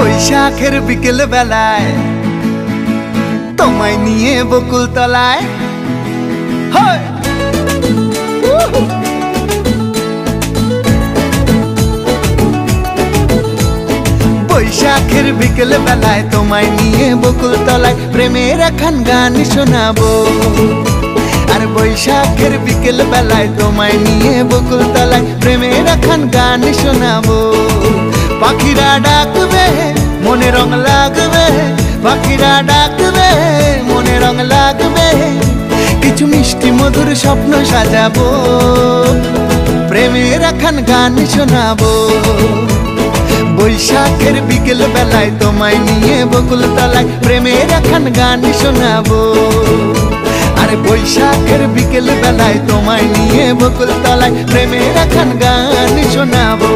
বৈশাখের বিকেল বেলায় তোমায় নিয়ে বকুল তলায় বৈশাখের বিকেল বেলায় তোমায় নিয়ে বকুল তলায় প্রেমের একখান গান শোনাবো। আর বৈশাখের বিকেল বেলায় তোমায় নিয়ে বকুল তলায় প্রেমের একখান গান শোনাবো। পাখিরা ডাকবে মনে রং লাগবে, পাখিরা ডাকবে মনে রং লাগবে, কিছু মিষ্টি মধুর স্বপ্ন সাজাবো, প্রেমের একখান গান শোনাবো। বৈশাখের বিকেল বেলায় তোমায় নিয়ে বকুল তলায় প্রেমের একখান গান শোনাবো। আরে বৈশাখের বিকেল বেলায় তোমায় নিয়ে বকুল তলায় প্রেমের একখান গান শোনাবো।